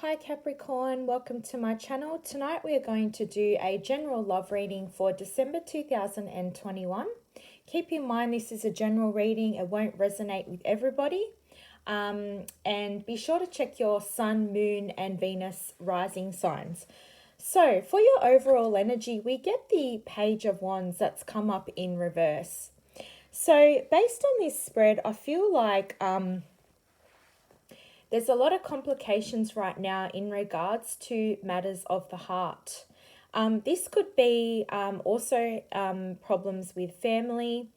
Hi Capricorn, welcome to my channel. Tonight we are going to do a general love reading for December 2021. Keep in mind this is a general reading, it won't resonate with everybody. And be sure to check your Sun, Moon and Venus rising signs. So for your overall energy, we get the Page of Wands that's come up in reverse. So based on this spread, I feel like there's a lot of complications right now in regards to matters of the heart. This could be also problems with family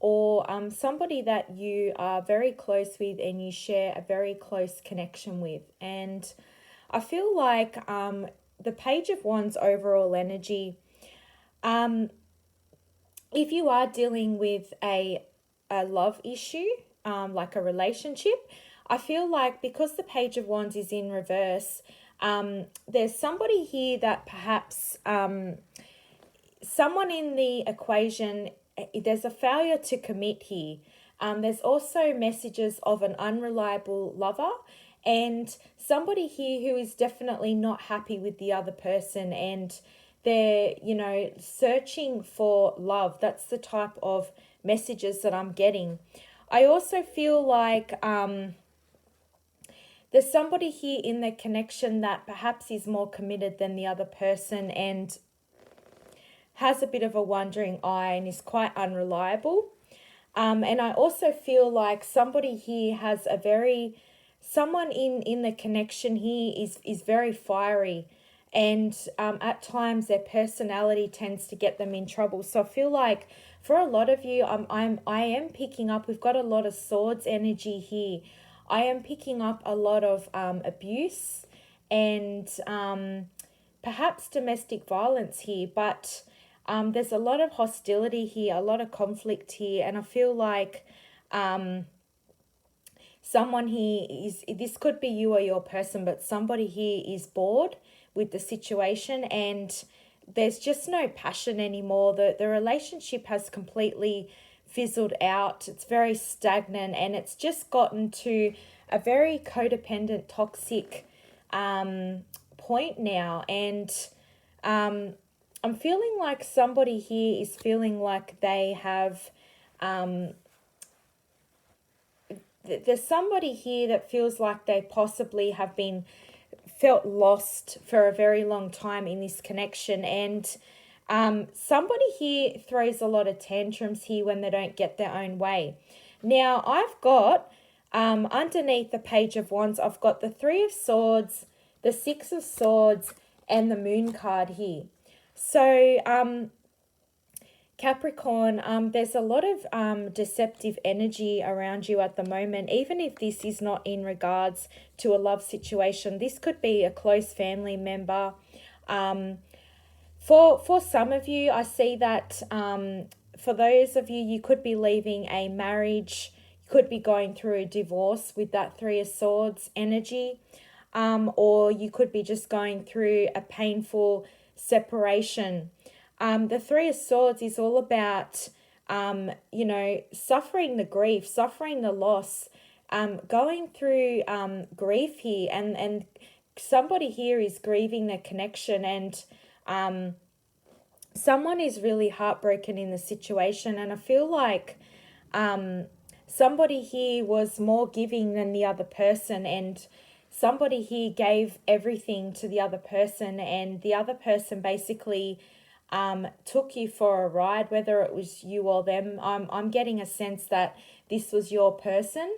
or somebody that you are very close with and you share a very close connection with. And I feel like the Page of Wands overall energy, if you are dealing with a love issue, like a relationship, I feel like because the Page of Wands is in reverse, there's somebody here that perhaps someone in the equation, there's a failure to commit here. There's also messages of an unreliable lover and somebody here who is definitely not happy with the other person and they're, searching for love. That's the type of messages that I'm getting. I also feel like there's somebody here in the connection that perhaps is more committed than the other person and has a bit of a wandering eye and is quite unreliable. And I also feel like somebody here has someone in the connection here is very fiery. And at times their personality tends to get them in trouble. So I feel like for a lot of you, I am picking up, we've got a lot of swords energy here. I am picking up a lot of abuse and perhaps domestic violence here, but there's a lot of hostility here, a lot of conflict here, and I feel like someone here this could be you or your person, but somebody here is bored with the situation and there's just no passion anymore. The relationship has completely fizzled out. It's very stagnant and it's just gotten to a very codependent, toxic point now. And I'm feeling like somebody here is feeling like they have there's somebody here that feels like they possibly have been felt lost for a very long time in this connection. And somebody here throws a lot of tantrums here when they don't get their own way. Now, I've got, underneath the Page of Wands, I've got the Three of Swords, the Six of Swords, and the Moon card here. So, Capricorn, there's a lot of deceptive energy around you at the moment. Even if this is not in regards to a love situation, this could be a close family member. For some of you, I see that for those of you, you could be leaving a marriage, you could be going through a divorce with that Three of Swords energy, or you could be just going through a painful separation. The Three of Swords is all about, suffering the grief, suffering the loss, going through grief here, and somebody here is grieving their connection, and someone is really heartbroken in the situation, and I feel like somebody here was more giving than the other person, and somebody here gave everything to the other person, and the other person basically took you for a ride, whether it was you or them. I'm getting a sense that this was your person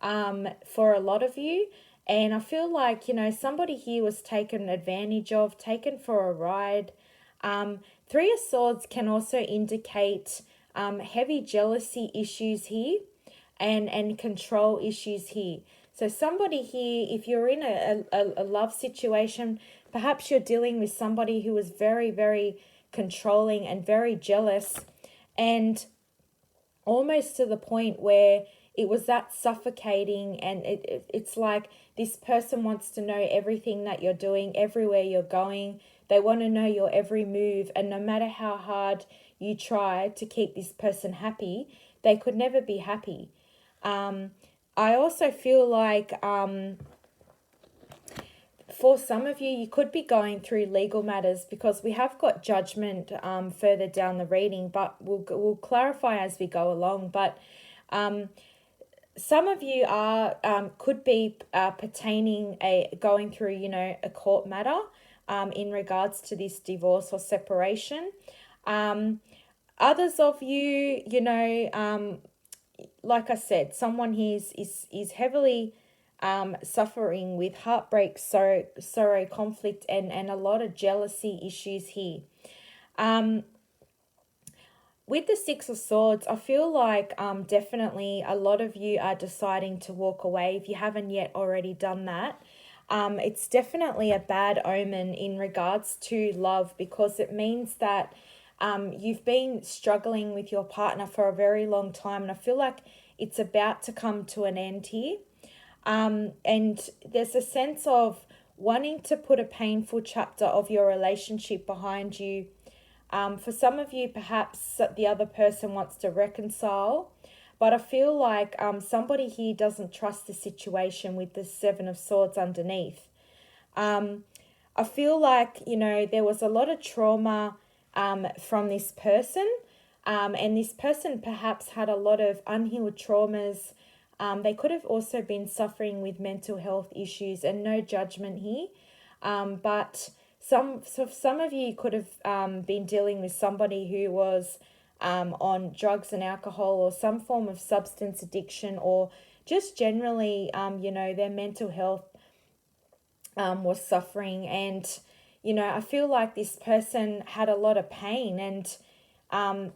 for a lot of you. And I feel like, somebody here was taken advantage of, taken for a ride. Three of Swords can also indicate heavy jealousy issues here and control issues here. So somebody here, if you're in a love situation, perhaps you're dealing with somebody who is very, very controlling and very jealous, and almost to the point where it was that suffocating, and it's like this person wants to know everything that you're doing, everywhere you're going. They want to know your every move, and no matter how hard you try to keep this person happy, they could never be happy. I also feel like for some of you, you could be going through legal matters, because we have got judgment further down the reading, but we'll clarify as we go along. But some of you are could be going through, a court matter in regards to this divorce or separation. Others of you, like I said, someone here is heavily suffering with heartbreak, sorrow, conflict, and a lot of jealousy issues here. With the Six of Swords, I feel like definitely a lot of you are deciding to walk away if you haven't yet already done that. It's definitely a bad omen in regards to love, because it means that you've been struggling with your partner for a very long time, and I feel like it's about to come to an end here. And there's a sense of wanting to put a painful chapter of your relationship behind you. For some of you, perhaps the other person wants to reconcile, but I feel like somebody here doesn't trust the situation with the Seven of Swords underneath. I feel like, there was a lot of trauma from this person, and this person perhaps had a lot of unhealed traumas. They could have also been suffering with mental health issues, and no judgment here. But some of you could have been dealing with somebody who was on drugs and alcohol, or some form of substance addiction, or just generally, their mental health was suffering. And, I feel like this person had a lot of pain, and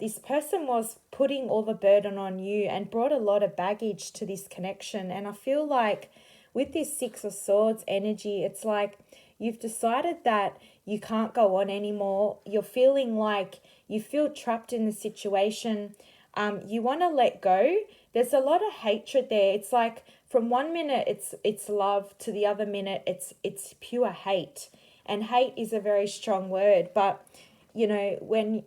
this person was putting all the burden on you and brought a lot of baggage to this connection. And I feel like with this Six of Swords energy, it's like you've decided that you can't go on anymore. You're feeling like you feel trapped in the situation. You want to let go. There's a lot of hatred there. It's like from one minute it's love, to the other minute it's pure hate. And hate is a very strong word, but when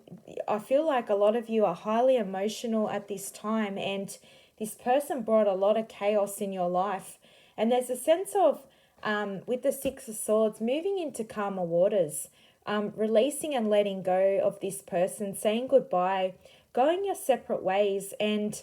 I feel like a lot of you are highly emotional at this time, and this person brought a lot of chaos in your life. And there's a sense of, with the Six of Swords, moving into calmer waters, releasing and letting go of this person, saying goodbye, going your separate ways, and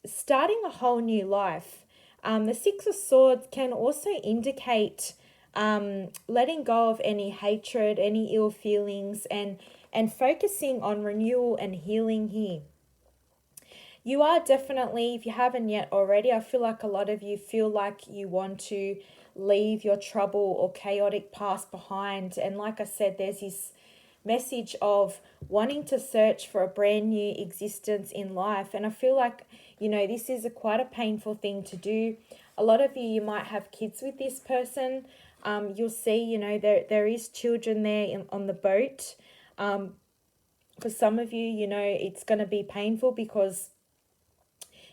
starting a whole new life. The Six of Swords can also indicate letting go of any hatred, any ill feelings, and focusing on renewal and healing here. You are definitely, if you haven't yet already, I feel like a lot of you feel like you want to leave your trouble or chaotic past behind. And like I said, there's this message of wanting to search for a brand new existence in life. And I feel like, this is quite a painful thing to do. A lot of you might have kids with this person. You'll see, there is children there on the boat. For some of you, it's going to be painful, because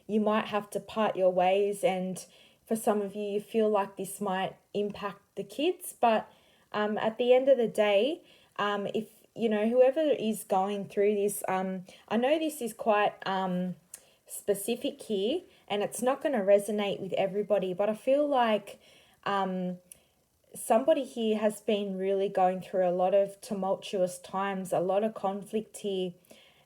you might have to part your ways, and for some of you, you feel like this might impact the kids. But at the end of the day, if whoever is going through this, I know this is quite specific here, and it's not going to resonate with everybody, but I feel like somebody here has been really going through a lot of tumultuous times, a lot of conflict here.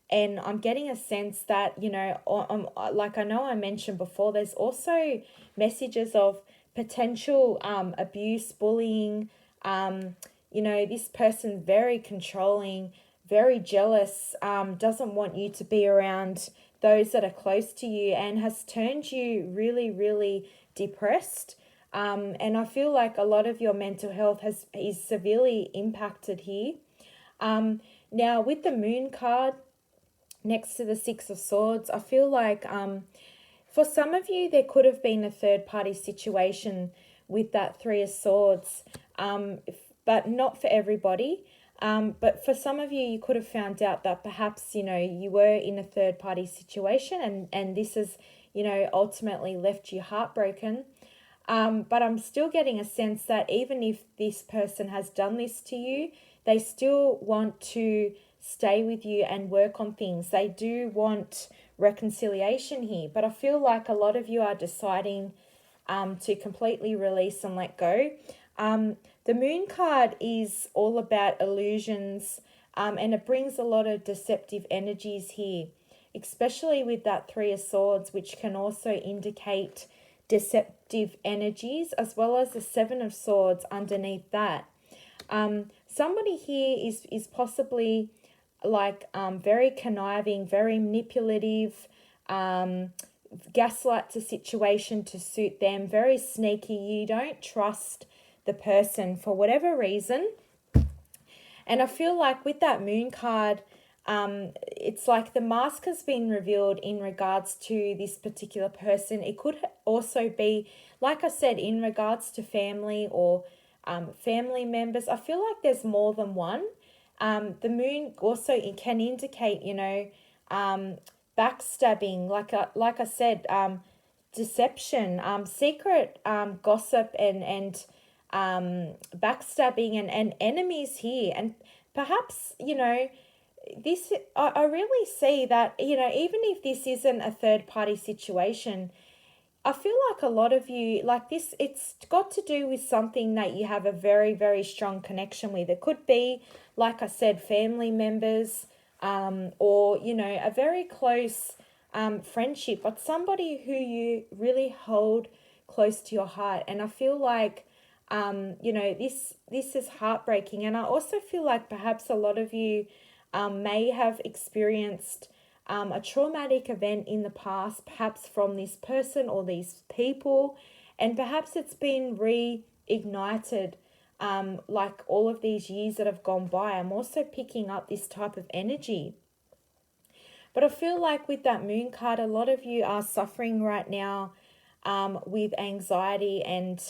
And I'm getting a sense that, like I know I mentioned before, there's also messages of potential abuse, bullying. This person's very controlling, very jealous, doesn't want you to be around those that are close to you, and has turned you really, really depressed. And I feel like a lot of your mental health is severely impacted here. Now, with the Moon card next to the Six of Swords, I feel like for some of you, there could have been a third-party situation with that Three of Swords, but not for everybody. But for some of you, you could have found out that perhaps, you were in a third-party situation, and this has, ultimately left you heartbroken. But I'm still getting a sense that even if this person has done this to you, they still want to stay with you and work on things. They do want reconciliation here, but I feel like a lot of you are deciding to completely release and let go. The moon card is all about illusions, and it brings a lot of deceptive energies here, especially with that Three of Swords, which can also indicate deceptive energies, as well as the Seven of Swords underneath that. Somebody here is possibly like very conniving, very manipulative, gaslights a situation to suit them, very sneaky. You don't trust the person for whatever reason. And I feel like with that moon card, it's like the mask has been revealed in regards to this particular person. It could also be, like I said, in regards to family or family members. I feel like there's more than one. The moon also can indicate, backstabbing, like I said, deception, secret gossip, and backstabbing, and enemies here. And perhaps, this, I really see that, even if this isn't a third party situation, I feel like a lot of you, like this, it's got to do with something that you have a very, very strong connection with. It could be, like I said, family members, or, a very close friendship, but somebody who you really hold close to your heart. And I feel like, this is heartbreaking. And I also feel like perhaps a lot of you may have experienced a traumatic event in the past, perhaps from this person or these people, and perhaps it's been reignited, like all of these years that have gone by. I'm also picking up this type of energy. But I feel like with that moon card, a lot of you are suffering right now with anxiety and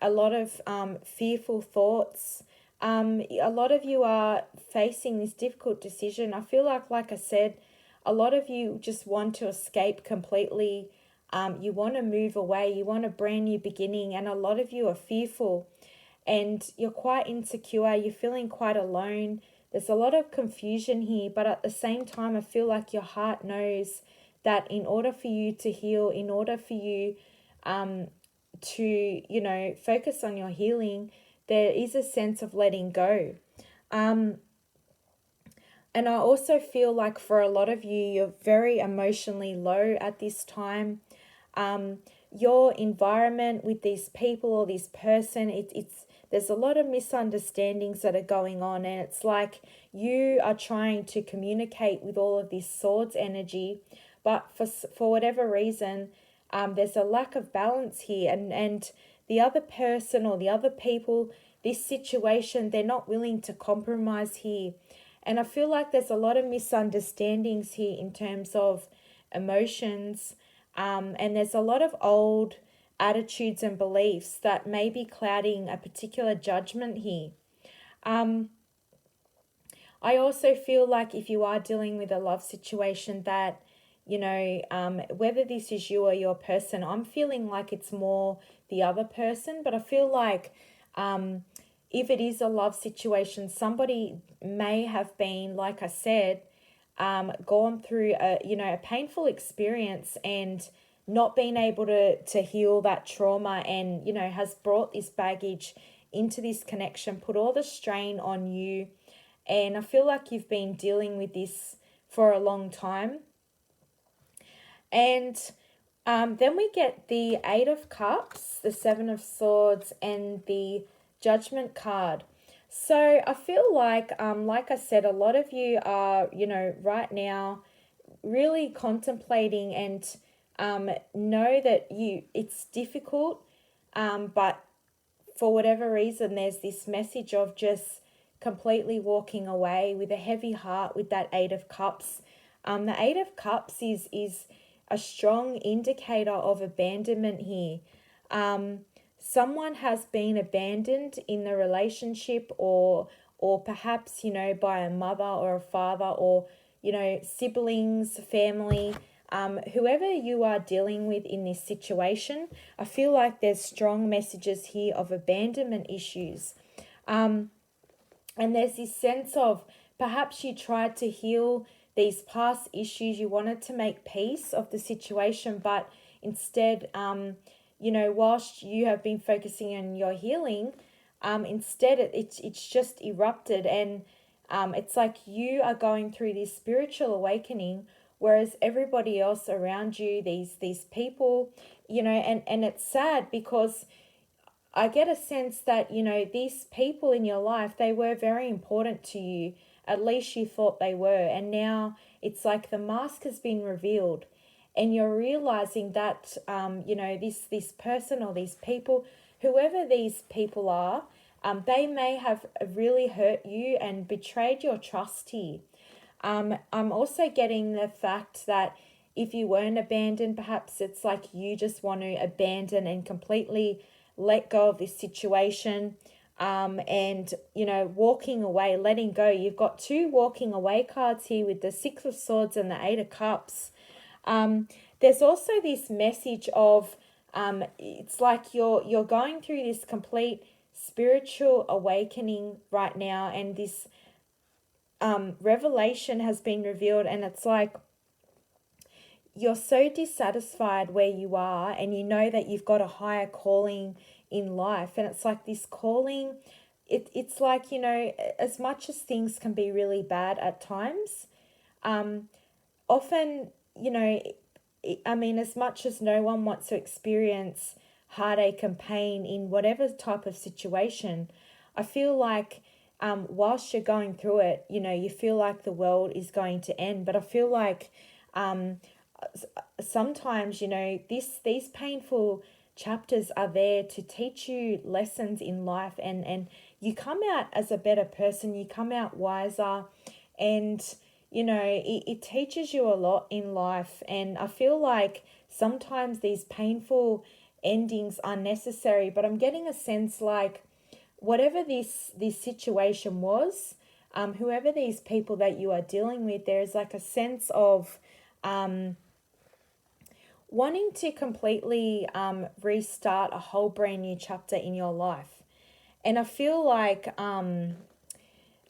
a lot of fearful thoughts. A lot of you are facing this difficult decision. I feel like I said, a lot of you just want to escape completely. You want to move away. You want a brand new beginning. And a lot of you are fearful and you're quite insecure. You're feeling quite alone. There's a lot of confusion here. But at the same time, I feel like your heart knows that in order for you to heal, in order for you to, focus on your healing, there is a sense of letting go. And I also feel like for a lot of you, you're very emotionally low at this time. Your environment with these people or this person, it's there's a lot of misunderstandings that are going on, and it's like you are trying to communicate with all of this swords energy, but for whatever reason, there's a lack of balance here, and the other person or the other people, this situation, they're not willing to compromise here. And I feel like there's a lot of misunderstandings here in terms of emotions, and there's a lot of old attitudes and beliefs that may be clouding a particular judgment here. I also feel like if you are dealing with a love situation that, whether this is you or your person, I'm feeling like it's more the other person, but I feel like if it is a love situation, somebody may have been, like I said, gone through a painful experience and not been able to heal that trauma, and has brought this baggage into this connection, put all the strain on you, and I feel like you've been dealing with this for a long time. And then we get the Eight of Cups, the Seven of Swords, and the Judgment card. So I feel like I said, a lot of you are, right now really contemplating and know that it's difficult, but for whatever reason, there's this message of just completely walking away with a heavy heart with that Eight of Cups. The Eight of Cups is a strong indicator of abandonment here. Someone has been abandoned in the relationship, or perhaps, by a mother or a father, or, siblings, family, whoever you are dealing with in this situation. I feel like there's strong messages here of abandonment issues. And there's this sense of perhaps you tried to heal these past issues. You wanted to make peace of the situation, but instead, whilst you have been focusing on your healing, Instead, it's just erupted, and it's like you are going through this spiritual awakening, whereas everybody else around you, these people, and it's sad because I get a sense that, these people in your life, they were very important to you. At least you thought they were. And now it's like the mask has been revealed. And you're realizing that, this person or these people, whoever these people are, they may have really hurt you and betrayed your trust here. I'm also getting the fact that if you weren't abandoned, perhaps it's like you just want to abandon and completely let go of this situation. And walking away, letting go. You've got two walking away cards here with the Six of Swords and the Eight of Cups. There's also this message of it's like you're going through this complete spiritual awakening right now, and this revelation has been revealed, and it's like you're so dissatisfied where you are, and you know that you've got a higher calling in life, and it's like this calling, it's like, as much as things can be really bad at times, often, as much as no one wants to experience heartache and pain in whatever type of situation, I feel like whilst you're going through it, you feel like the world is going to end. But I feel like sometimes, these painful chapters are there to teach you lessons in life, and you come out as a better person, you come out wiser, and it teaches you a lot in life. And I feel like sometimes these painful endings are necessary, but I'm getting a sense like whatever this situation was, whoever these people that you are dealing with, there's like a sense of wanting to completely restart a whole brand new chapter in your life. And I feel like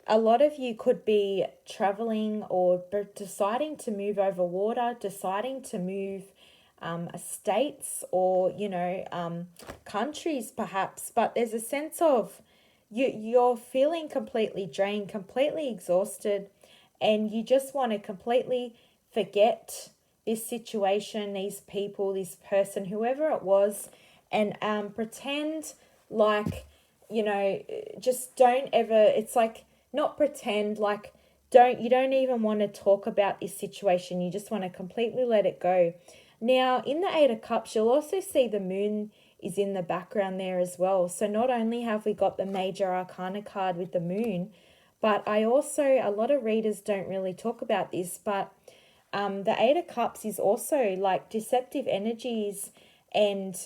a lot of you could be traveling or deciding to move over water, deciding to move states or, countries perhaps. But there's a sense of you're feeling completely drained, completely exhausted, and you just want to completely forget this situation, these people, this person, whoever it was, and pretend like, just don't ever, it's like, not pretend, like, you don't even want to talk about this situation. You just want to completely let it go. Now, in the Eight of Cups, you'll also see the moon is in the background there as well. So not only have we got the major arcana card with the moon, but I also, a lot of readers don't really talk about this, but the Eight of Cups is also like deceptive energies, and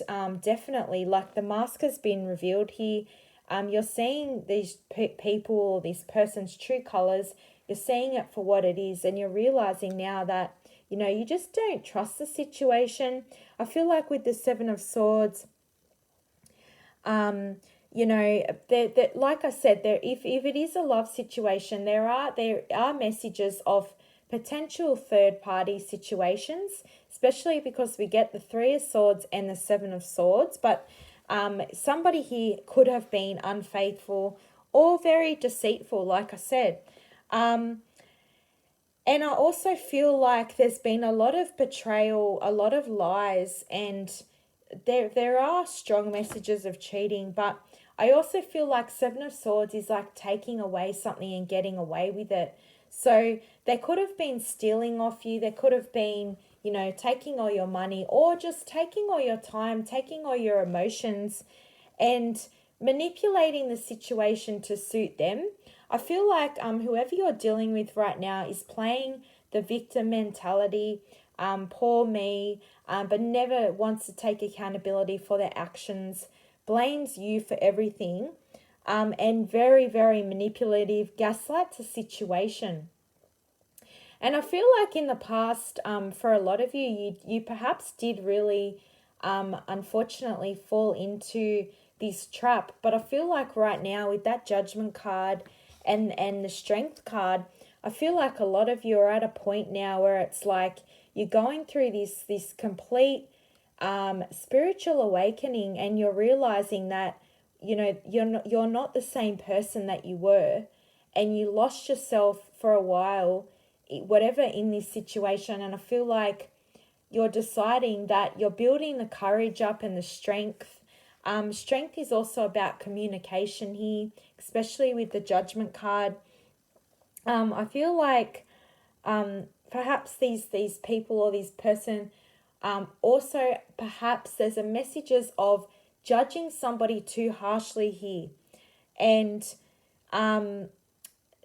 definitely like the mask has been revealed here. You're seeing these people or this person's true colors. You're seeing it for what it is, and you're realizing now that, you just don't trust the situation. I feel like with the Seven of Swords, like I said, there, if it is a love situation, there are messages of potential third party situations, especially because we get the Three of Swords and the Seven of Swords. But somebody here could have been unfaithful or very deceitful, like I said. And I also feel like there's been a lot of betrayal, a lot of lies, and there are strong messages of cheating, but I also feel like Seven of Swords is like taking away something and getting away with it. So they could have been stealing off you. They could have been, taking all your money, or just taking all your time, taking all your emotions, and manipulating the situation to suit them. I feel like whoever you're dealing with right now is playing the victim mentality, poor me, but never wants to take accountability for their actions, blames you for everything, and very, very manipulative, gaslights the situation. And I feel like in the past, for a lot of you perhaps did really, unfortunately, fall into this trap. But I feel like right now with that Judgment card and the Strength card, I feel like a lot of you are at a point now where it's like you're going through this complete spiritual awakening, and you're realizing that you're not the same person that you were, and you lost yourself for a while, whatever, in this situation. And I feel like you're deciding that you're building the courage up and the strength. Strength is also about communication here, especially with the Judgment card. I feel like perhaps these people or this person, also perhaps there's a messages of judging somebody too harshly here. And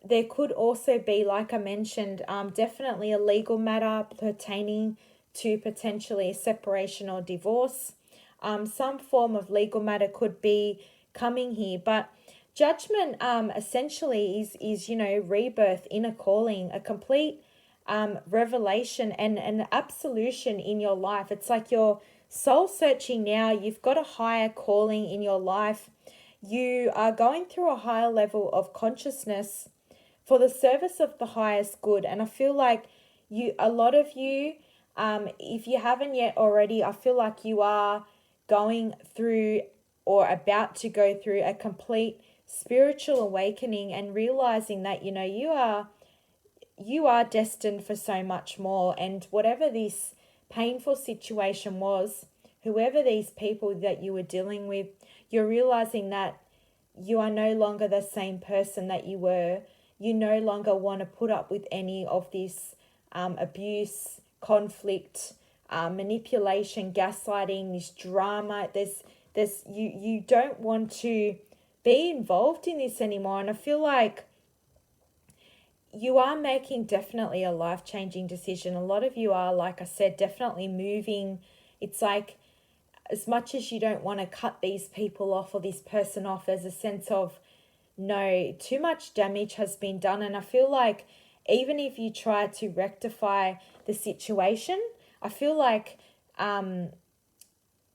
there could also be, like I mentioned, definitely a legal matter pertaining to potentially a separation or divorce. Some form of legal matter could be coming here, but judgment essentially is rebirth, inner calling, a complete revelation and an absolution in your life. It's like you're soul searching now. You've got a higher calling in your life. You are going through a higher level of consciousness for the service of the highest good. And I feel like a lot of you, if you haven't yet already, I feel like you are going through or about to go through a complete spiritual awakening and realizing that, you are destined for so much more. And whatever this painful situation was, whoever these people that you were dealing with, you're realizing that you are no longer the same person that you were. You no longer want to put up with any of this abuse, conflict, manipulation, gaslighting, this drama. You don't want to be involved in this anymore. And I feel like you are making definitely a life-changing decision. A lot of you are, like I said, definitely moving. It's like, as much as you don't want to cut these people off or this person off, there's a sense of, no, too much damage has been done. And I feel like even if you try to rectify the situation, I feel like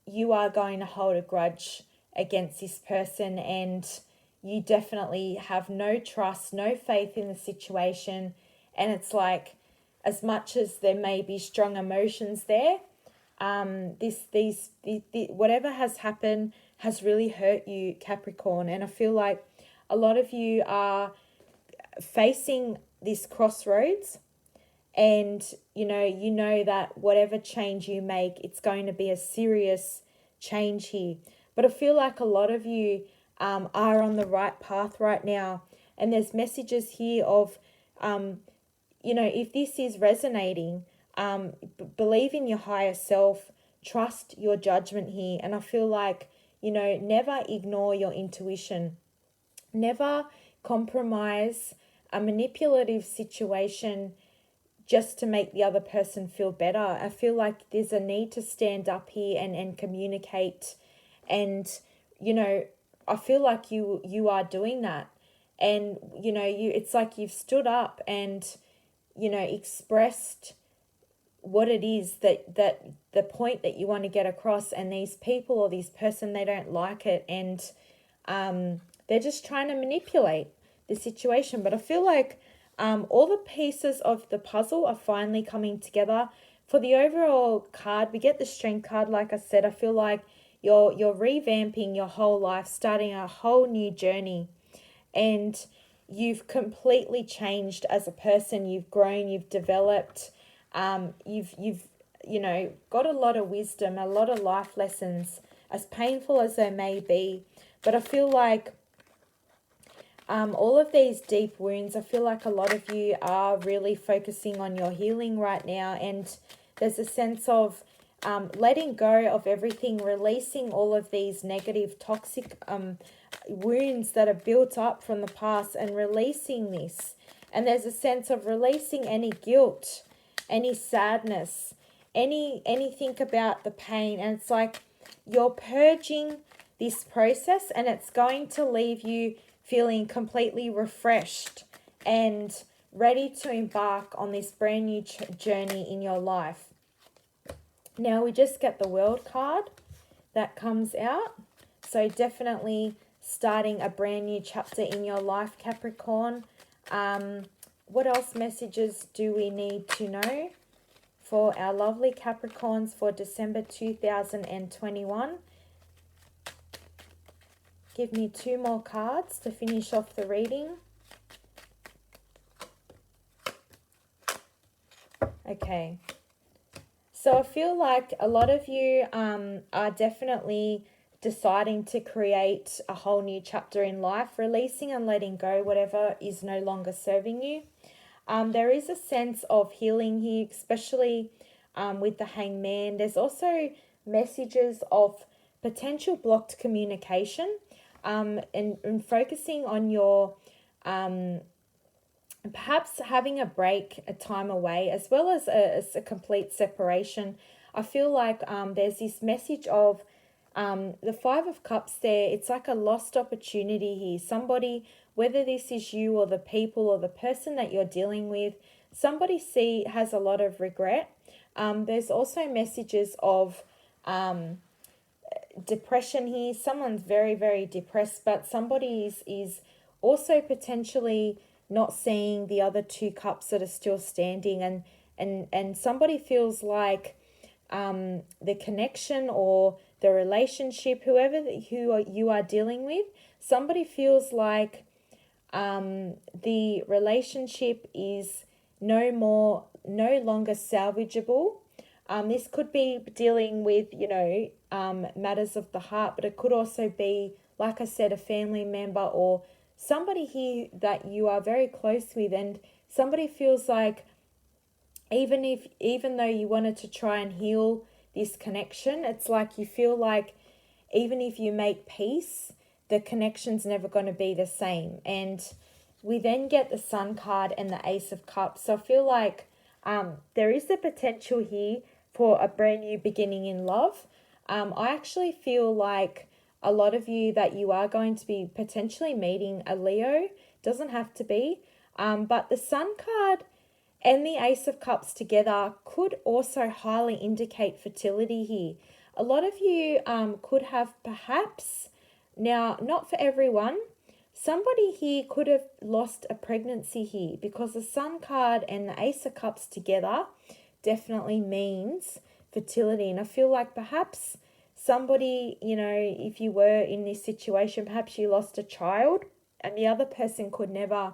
you are going to hold a grudge against this person, and you definitely have no trust, no faith in the situation. And it's like, as much as there may be strong emotions there, whatever has happened has really hurt you, Capricorn. And I feel like a lot of you are facing this crossroads, and you know that whatever change you make, it's going to be a serious change here. But I feel like a lot of you are on the right path right now, and there's messages here of if this is resonating, believe in your higher self, trust your judgment here. And I feel like, never ignore your intuition. Never compromise a manipulative situation just to make the other person feel better. I feel like there's a need to stand up here and communicate. And, I feel like you are doing that. And, it's like you've stood up and, expressed what it is that the point that you want to get across. And these people or this person, they don't like it. And they're just trying to manipulate the situation. But I feel like all the pieces of the puzzle are finally coming together. For the overall card, we get the Strength card. Like I said, I feel like you're revamping your whole life, starting a whole new journey. And you've completely changed as a person. You've grown, you've developed, you've got a lot of wisdom, a lot of life lessons, as painful as they may be. But I feel like all of these deep wounds, I feel like a lot of you are really focusing on your healing right now. And there's a sense of letting go of everything, releasing all of these negative, toxic wounds that are built up from the past, and releasing this. And there's a sense of releasing any guilt, any sadness, anything about the pain. And it's like you're purging this process, and it's going to leave you feeling completely refreshed and ready to embark on this brand new journey in your life. Now we just get the World card that comes out. So definitely starting a brand new chapter in your life, Capricorn. What else messages do we need to know for our lovely Capricorns for December 2021? give me 2 more cards to finish off the reading. Okay. So I feel like a lot of you are definitely deciding to create a whole new chapter in life, releasing and letting go whatever is no longer serving you. There is a sense of healing here, especially with the Hangman. There's also messages of potential blocked communication, and focusing on your perhaps having a break, a time away, as well as a complete separation. I feel like there's this message of the Five of Cups there. It's like a lost opportunity here. Somebody, whether this is you or the people or the person that you're dealing with, somebody has a lot of regret. There's also messages of depression here. Someone's very, very depressed, but somebody is also potentially not seeing the other 2 cups that are still standing, and somebody feels like the connection or the relationship, who you are dealing with, somebody feels like the relationship is no longer salvageable. This could be dealing with, matters of the heart, but it could also be, like I said, a family member or somebody here that you are very close with, and somebody feels like even though you wanted to try and heal this connection, it's like you feel like even if you make peace, the connection's never going to be the same. And we then get the Sun card and the Ace of Cups. So I feel like there is the potential here for a brand new beginning in love. I actually feel like a lot of you that you are going to be potentially meeting a Leo. Doesn't have to be. But the Sun card and the Ace of Cups together could also highly indicate fertility here. A lot of you could have perhaps, now not for everyone, somebody here could have lost a pregnancy here, because the Sun card and the Ace of Cups together definitely means fertility. And I feel like perhaps somebody, if you were in this situation, perhaps you lost a child and the other person could never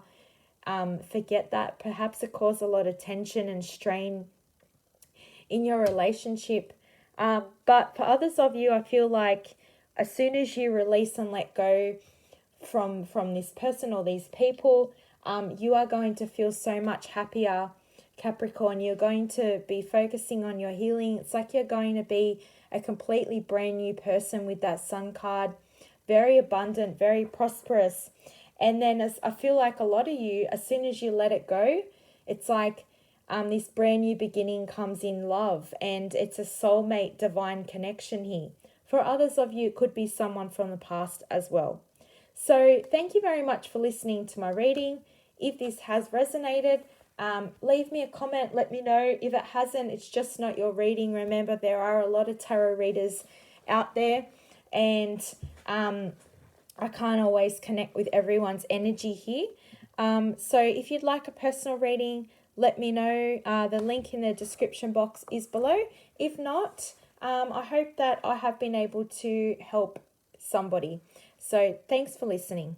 forget that. Perhaps it caused a lot of tension and strain in your relationship. But for others of you, I feel like as soon as you release and let go from this person or these people, you are going to feel so much happier, Capricorn. You're going to be focusing on your healing. It's like you're going to be a completely brand new person with that Sun card. Very abundant, very prosperous. And then as I feel like a lot of you, as soon as you let it go, it's like this brand new beginning comes in love, and it's a soulmate divine connection here. For others of you, it could be someone from the past as well. So thank you very much for listening to my reading. If this has resonated, leave me a comment. Let me know. If it hasn't, it's just not your reading. Remember, there are a lot of tarot readers out there, and I can't always connect with everyone's energy here. So if you'd like a personal reading, let me know. The link in the description box is below. If not, I hope that I have been able to help somebody. So thanks for listening.